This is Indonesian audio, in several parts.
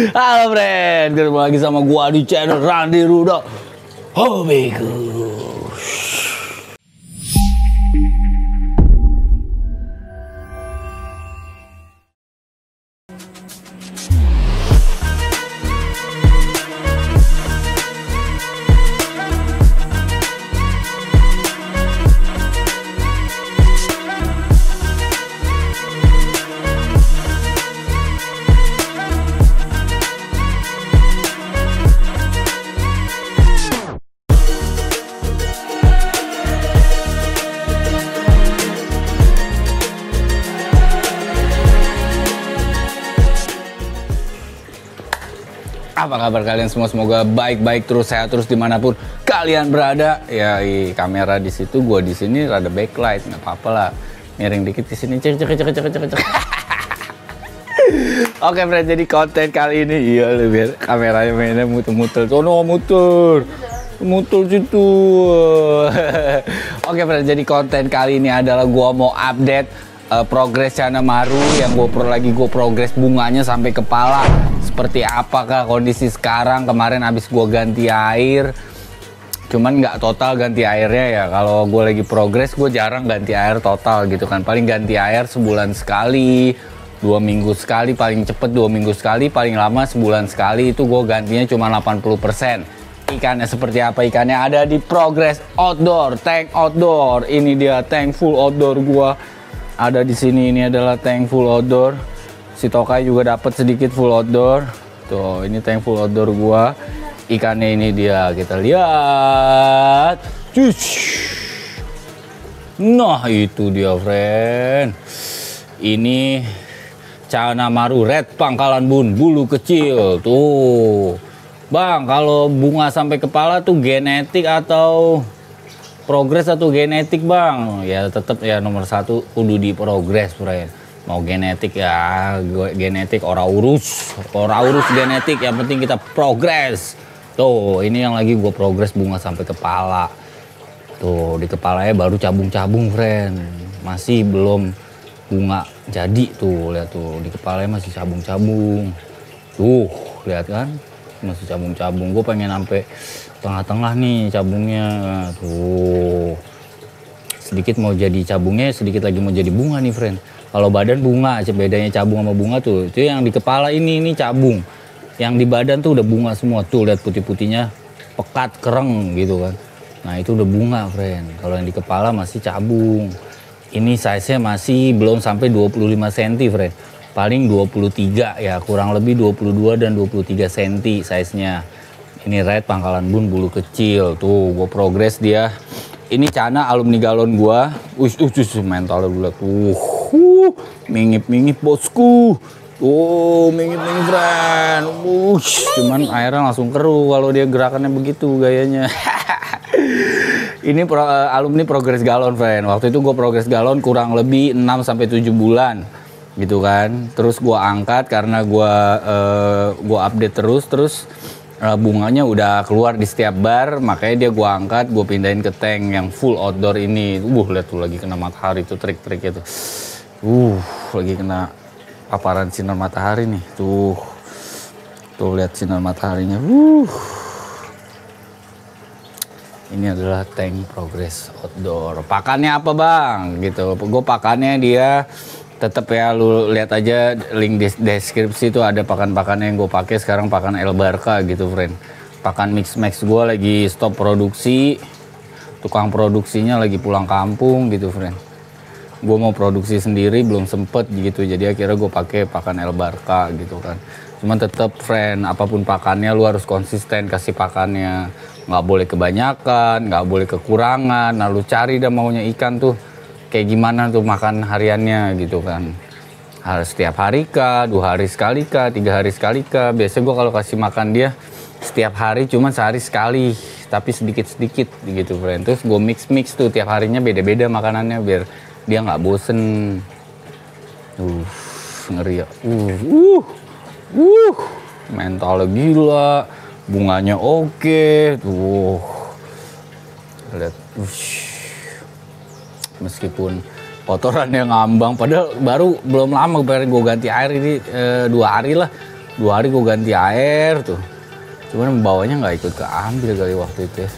Halo friend, ketemu lagi sama gua di channel Randy Rudo Hobiku. Apa kabar kalian semua? Semoga baik-baik terus, sehat terus dimanapun kalian berada. Ya, kamera di situ, gua di sini rada backlight, nggak apa-apa lah. Miring dikit di sini, cek. Oke, friend, jadi konten kali ini, iya biar kameranya mainnya muter-muter. Sono muter situ. Oke, friend, jadi konten kali ini adalah gua mau update progres Chana Maru yang gue progres bunganya sampai kepala. Seperti apakah kondisi sekarang? Kemarin habis gue ganti air, cuman nggak total ganti airnya ya. Kalau gue lagi progres, gue jarang ganti air total gitu kan. Paling ganti air sebulan sekali, 2 minggu sekali, paling cepet 2 minggu sekali, paling lama sebulan sekali. Itu gue gantinya cuma 80%. Ikannya seperti apa? Ikannya ada di progres outdoor, tank outdoor. Ini dia tank full outdoor gua. Ada di sini, ini adalah tank full outdoor. Si Tokai juga dapat sedikit full outdoor. Tuh, ini tank full outdoor gua. Ikannya ini dia, kita lihat. Nah, itu dia, friend. Ini Chana Maru Red Pangkalan Bun, bulu kecil. Tuh. Bang, kalau bunga sampai kepala tuh genetik atau progres atau genetik, bang? Ya tetap ya nomor 1 kudu di progres, friend. Mau genetik ya genetik, ora urus genetik, yang penting kita progres. Tuh, ini yang lagi gue progres bunga sampai kepala. Tuh, di kepalanya baru cabung-cabung, friend. Masih belum bunga jadi. Tuh, lihat tuh, di kepalanya masih cabung-cabung. Tuh, lihat kan? Masih cabung-cabung. Gue pengen sampai tengah-tengah nih cabungnya. Tuh, sedikit mau jadi cabungnya, sedikit lagi mau jadi bunga nih, friend. Kalau badan bunga, bedanya cabung sama bunga tuh. Itu yang di kepala ini cabung. Yang di badan tuh udah bunga semua. Tuh, lihat putih-putihnya pekat, kereng gitu kan. Nah, itu udah bunga, friend. Kalau yang di kepala masih cabung. Ini size-nya masih belum sampai 25 cm, friend. Paling 23 ya, kurang lebih 22 dan 23 cm size-nya. Ini Red Pangkalan Bun, bulu kecil. Tuh, gue progres dia. Ini Chana alumni galon gua. Mentalnya dulu. Tuh, mingip-mingip bosku. Tuh, mingip-mingip, friend. Cuman airnya langsung keruh kalau dia gerakannya begitu gayanya. Ini alumni progres galon, friend. Waktu itu gue progres galon kurang lebih 6-7 bulan. Gitu kan. Terus gua angkat karena gua update terus bunganya udah keluar di setiap bar, makanya dia gua angkat, gua pindahin ke tank yang full outdoor ini. Lihat tuh lagi kena matahari tuh, trik-trik itu. Lagi kena paparan sinar matahari nih. Tuh lihat sinar mataharinya. Ini adalah tank progres outdoor. Pakannya apa, bang? Gitu. Gue pakannya dia tetap ya, lu lihat aja link di deskripsi itu ada pakan-pakannya yang gue pakai sekarang, pakan El Barca gitu, friend. Pakan mix max gue lagi stop produksi, tukang produksinya lagi pulang kampung gitu, friend. Gue mau produksi sendiri belum sempet gitu, jadi akhirnya gue pakai pakan El Barca gitu kan. Cuman tetap, friend, apapun pakannya lu harus konsisten kasih pakannya, nggak boleh kebanyakan, nggak boleh kekurangan. Nah, lu cari dah maunya ikan tuh kayak gimana tuh makan hariannya gitu kan. Harus setiap hari kah, 2 hari sekali kah, 3 hari sekali kah. Biasanya gue kalau kasih makan dia setiap hari, cuman sehari sekali, tapi sedikit-sedikit gitu, friend. Terus gue mix tuh tiap harinya beda-beda makanannya biar dia nggak bosen. Ngeri ya. Mentalnya gila, bunganya oke. Tuh, lihat. Meskipun kotorannya ngambang, padahal belum lama gue ganti air ini 2 hari lah. 2 hari gue ganti air tuh, cuman bawahnya nggak ikut keambil kali waktu itu ya.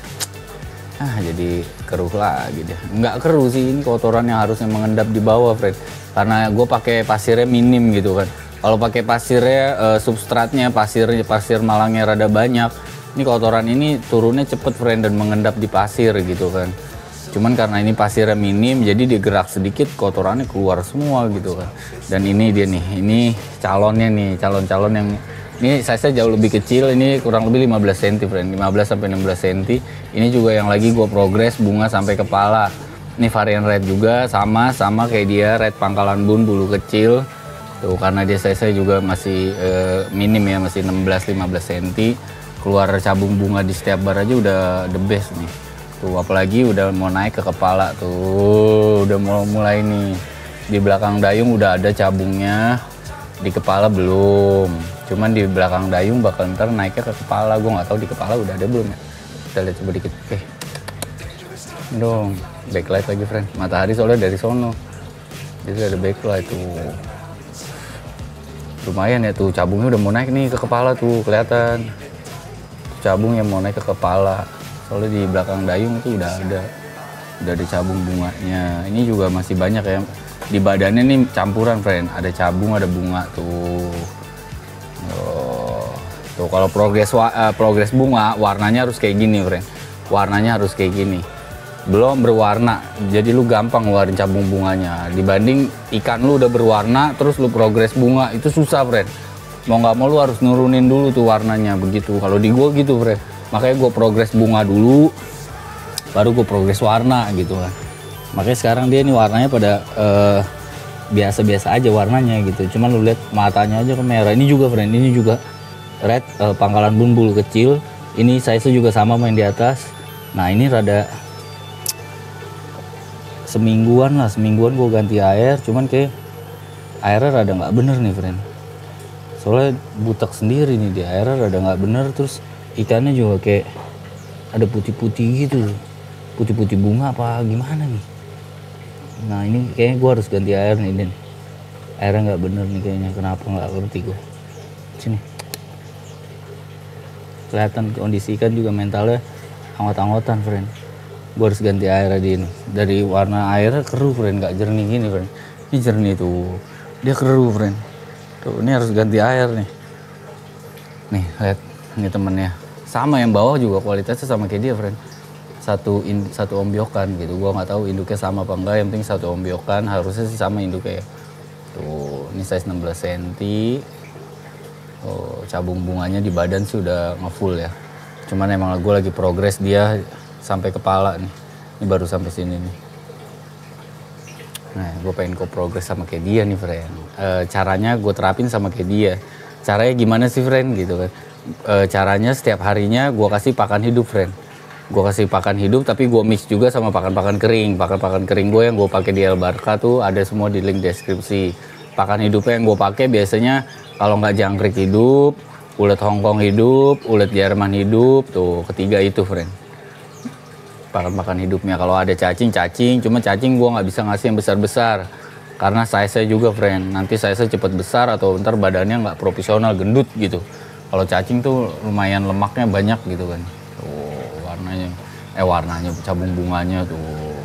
Jadi keruh lagi deh. Nggak keruh sih, ini kotoran yang harusnya mengendap di bawah, Fred. Karena gue pakai pasirnya minim gitu kan. Kalau pakai pasirnya substratnya pasir malangnya rada banyak, ini kotoran ini turunnya cepet, friend, dan mengendap di pasir gitu kan. Cuman karena ini pasirnya minim, jadi digerak sedikit kotorannya keluar semua gitu kan. Dan ini dia nih, ini calonnya nih, calon yang ini size-nya jauh lebih kecil, ini kurang lebih 15 cm, friend, 15 sampai 16 cm. Ini juga yang lagi gue progres bunga sampai kepala. Ini varian red juga, sama kayak dia, red Pangkalan Bun bulu kecil. Tuh, karena dia size-nya juga masih minim ya, masih 16-15 cm. Keluar cabung bunga di setiap bar aja udah the best nih. Tuh, apalagi udah mau naik ke kepala tuh, udah mulai nih. Di belakang dayung udah ada cabungnya, di kepala belum. Cuman di belakang dayung bakal ntar naiknya ke kepala. Gue nggak tahu di kepala udah ada belum ya. Kita lihat coba dikit. Oke. Ini dong, backlight lagi, friend. Matahari soalnya dari sono. Jadi ada backlight tuh. Lumayan ya tuh, cabungnya udah mau naik nih ke kepala tuh, kelihatan. Cabung yang mau naik ke kepala. Soalnya di belakang dayung tuh udah ada cabung bunganya. Ini juga masih banyak ya. Di badannya nih campuran, friend. Ada cabung, ada bunga tuh. Tuh kalau progres bunga warnanya harus kayak gini, friend. Warnanya harus kayak gini. Belum berwarna, jadi lu gampang ngeluarin cabung bunganya. Dibanding ikan lu udah berwarna, terus lu progres bunga, itu susah, friend. Mau nggak mau lu harus nurunin dulu tuh warnanya, begitu. Kalau di gua gitu, friend. Makanya gua progres bunga dulu, baru gua progres warna gitu kan. Makanya sekarang dia nih warnanya pada biasa-biasa aja warnanya gitu. Cuman lu lihat matanya aja ke merah. Ini juga, friend, ini juga red Pangkalan Bun bulu kecil. Ini size-nya juga sama main di atas. Nah, ini rada semingguan gue ganti air, cuman kayak airnya rada nggak bener nih, friend. Soalnya butek sendiri nih di airnya rada nggak bener, terus ikannya juga kayak ada putih-putih gitu, putih-putih bunga apa gimana nih. Nah, ini kayaknya gue harus ganti air nih, Den. Airnya nggak bener nih kayaknya, kenapa nggak ngerti gue. Sini. Kelihatan kondisi ikan juga mentalnya anggot-anggotan, friend. Gue harus ganti air di ini. Dari warna airnya keruh, friend, nggak jernih gini, friend. Ini jernih tuh, dia keruh, friend. Tuh, ini harus ganti air nih. Nih, lihat, ini temennya. Sama yang bawah juga kualitasnya sama kayak dia, friend. Satu ombyokan gitu. Gua nggak tahu induknya sama apa enggak, yang penting satu ombyokan, harusnya sih sama induknya ya. Tuh, ini size 16 cm. Oh, cabung bunganya di badan sih udah ngefull ya. Cuman emang gue lagi progres dia sampai kepala nih. Ini baru sampai sini nih. Nah, gue pengen progres sama kayak dia nih, friend. Caranya gue terapin sama kayak dia. Caranya gimana sih, friend, gitu kan. Caranya setiap harinya gue kasih pakan hidup, friend. Gue kasih pakan hidup, tapi gue mix juga sama pakan-pakan kering. Pakan-pakan kering gue yang gue pakai di El Barca tuh ada semua di link deskripsi. Pakan hidupnya yang gue pakai biasanya kalau nggak jangkrik hidup, ulet Hongkong hidup, ulet Jerman hidup, tuh ketiga itu, friend. Pakan hidupnya. Kalau ada cacing, cuma cacing gue nggak bisa ngasih yang besar-besar karena size-nya juga, friend. Nanti size-nya cepet besar atau ntar badannya nggak profesional, gendut gitu. Kalau cacing tuh lumayan lemaknya banyak gitu kan. Tuh warnanya cabung bunganya tuh.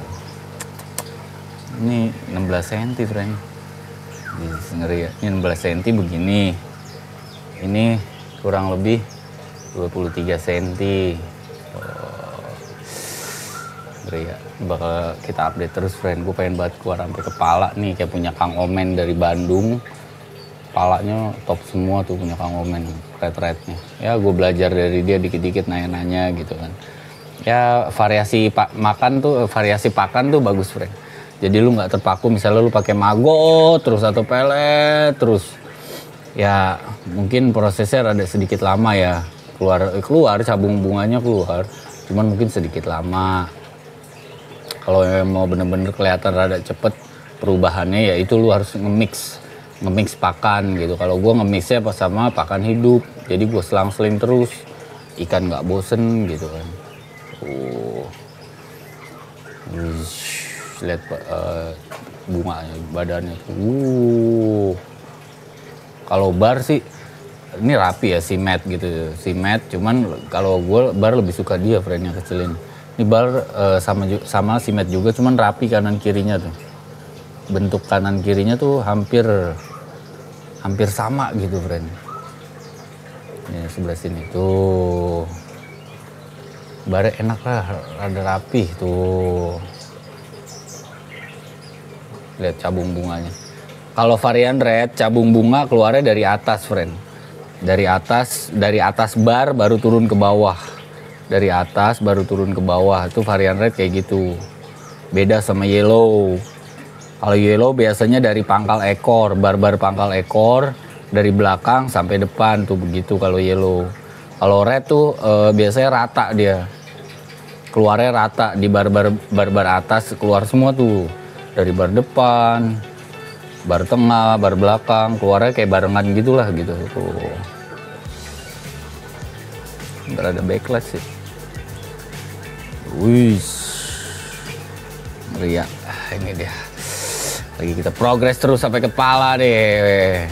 Ini 16 cm, friend. Ngeri ya. Ini 16 cm begini. Ini kurang lebih 23 cm. Ya, bakal kita update terus, friend. Gue pengen banget keluar sampai kepala nih, kayak punya Kang Omen dari Bandung. Kepalanya top semua tuh, punya Kang Omen, red-rednya. Ya, gue belajar dari dia dikit-dikit, nanya-nanya gitu kan. Ya, variasi pakan tuh bagus, friend. Jadi lu nggak terpaku, misalnya lu pakai magot terus atau pelet terus. Ya, mungkin prosesnya rada sedikit lama ya. Keluar cabung bunganya keluar. Cuman mungkin sedikit lama. Kalau mau bener-bener kelihatan rada cepet perubahannya, ya itu lu harus nge-mix pakan gitu. Kalau gue nge-mixnya pas sama pakan hidup, jadi gue selang-seling terus, ikan nggak bosen gitu kan. Lihat bunganya, badannya. Kalau bar sih ini rapi ya si Matt gitu, si Matt. Cuman kalau gue bar lebih suka dia friend yang kecil ini. Ini bar sama si Matt juga, cuman rapi kanan kirinya tuh. Bentuk kanan kirinya tuh hampir sama gitu friend. Ini sebelah sini tuh. Bar enak lah, rada rapi tuh. Lihat cabung bunganya. Kalau varian red, cabung bunga keluarnya dari atas, friend. Dari atas bar baru turun ke bawah. Dari atas baru turun ke bawah. Itu varian red kayak gitu. Beda sama yellow. Kalau yellow biasanya dari pangkal ekor, bar-bar pangkal ekor dari belakang sampai depan tuh begitu kalau yellow. Kalau red tuh biasanya rata dia. Keluarnya rata di bar atas keluar semua tuh. Dari bar depan, bar tengah, bar belakang, keluarnya kayak barengan gitulah gitu. Tuh. Nggak ada backlash sih. Wih, ngeri ya. Ini dia. Lagi kita progres terus sampai kepala deh.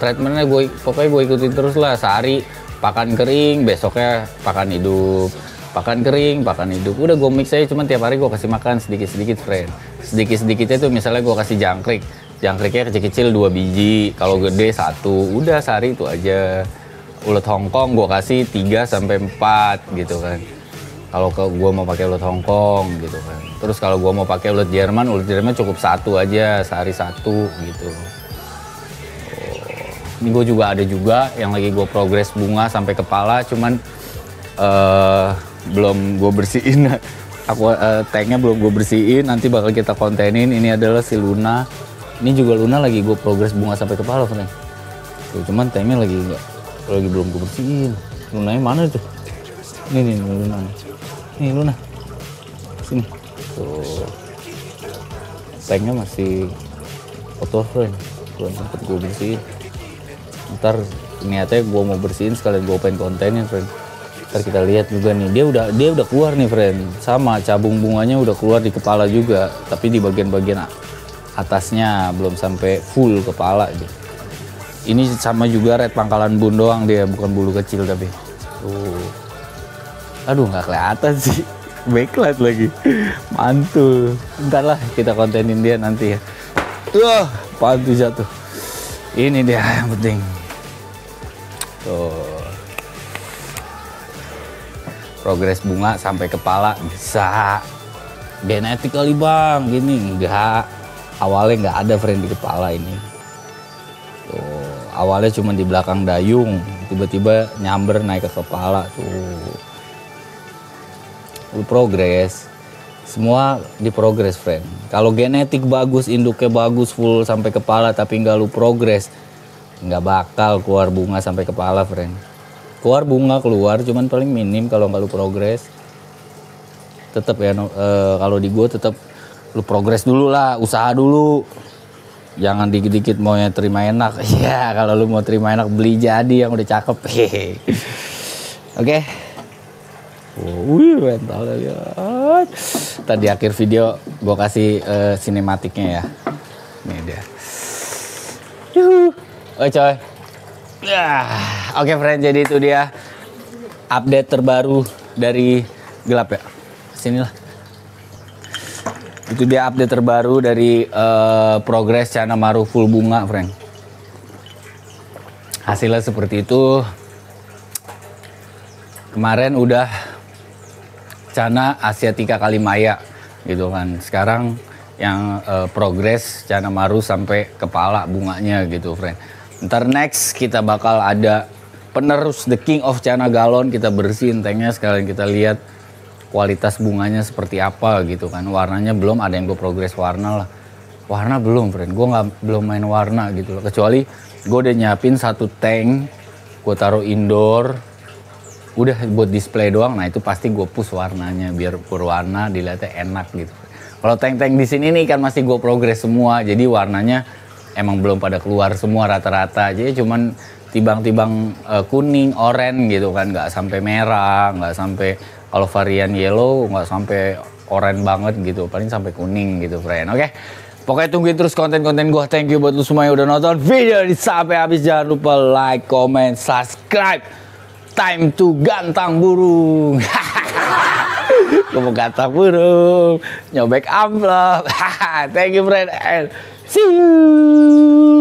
Treatmentnya pokoknya gue ikutin terus lah. Sehari pakan kering, besoknya pakan hidup. Pakan kering, pakan hidup. Udah gue mix aja, cuman tiap hari gue kasih makan sedikit-sedikit friend. Sedikit-sedikitnya tuh misalnya gue kasih jangkrik. Jangkriknya kecil-kecil 2 biji, kalau gede 1. Udah sehari itu aja. Ulet Hongkong gue kasih 3 sampai 4 gitu kan. Kalau gue mau pakai ulet Hongkong gitu kan. Terus kalau gue mau pakai ulet Jerman cukup 1 aja, sehari 1 gitu. Ini gue juga ada yang lagi gue progres bunga sampai kepala, cuman belum gue bersihin. Tanknya belum gue bersihin, nanti bakal kita kontenin. Ini adalah si Luna. Ini juga Luna lagi gue progres bunga sampai kepala friend. Tuh, cuman tanknya lagi belum gue bersihin. Lunanya mana tuh? Ini Luna. Nih Luna, sini. Tuh, tanknya masih kotor friend, belum sempet gue bersihin. Ntar niatnya gue mau bersihin sekalian gue pengen kontenin friend. Ntar kita lihat juga nih, dia udah keluar nih friend. Sama cabung bunganya udah keluar di kepala juga, tapi di bagian-bagian atasnya belum sampai full kepala gitu. Ini sama juga red pangkalan bun doang dia, bukan bulu kecil tapi. Tuh. Aduh nggak kelihatan sih, backlight lagi. Mantul. Ntar lah kita kontenin dia nanti ya. Tuh, pantu jatuh. Ini dia yang penting. Tuh. Progres bunga sampai kepala bisa. Genetik kali bang, gini enggak. Awalnya nggak ada friend di kepala ini. Tuh, awalnya cuma di belakang dayung, tiba-tiba nyamber naik ke kepala tuh. Lu progres, semua di progres friend. Kalau genetik bagus, induknya bagus full sampai kepala, tapi nggak lu progres, nggak bakal keluar bunga sampai kepala friend. Keluar bunga cuman paling minim kalau nggak lu progres. Tetap ya kalau di gue tetap lu progres dulu lah, usaha dulu. Jangan dikit-dikit mau terima enak. Ya kalau lu mau terima enak beli jadi yang udah cakep. Oke. Wih mental lihat. Tadi akhir video gue kasih sinematiknya ya. Ini dia. Yuhu. Oke coy. Oke friend, jadi itu dia update terbaru dari gelap ya. Sinilah. Itu dia update terbaru dari progres Chana Maru full bunga friend. Hasilnya seperti itu. Kemarin udah Chana Asiatica Kalimaya gitu kan. Sekarang yang progres Chana Maru sampai kepala bunganya gitu friend. Ntar next kita bakal ada penerus The King of Chana Galon. Kita bersihin tanknya, sekalian kita lihat kualitas bunganya seperti apa gitu kan. Warnanya belum ada yang gue progres warna lah. Warna belum friend, gue belum main warna gitu loh. Kecuali gue udah nyiapin 1 tank, gue taruh indoor, udah buat display doang. Nah itu pasti gue push warnanya biar berwarna dilihatnya enak gitu. Kalau tank-tank di sini nih kan masih gue progres semua, jadi warnanya emang belum pada keluar semua rata-rata. Jadi cuman tibang-tibang kuning, oranye gitu kan, nggak sampai merah, nggak sampai kalau varian yellow nggak sampai oranye banget gitu, paling sampai kuning gitu friend. Oke, Pokoknya tungguin terus konten-konten gue. Thank you buat lu semua yang udah nonton video ini sampai habis. Jangan lupa like, comment, subscribe. Time to gantang burung. Gue mau gantang burung, nyobek amplop. Thank you friend and see you.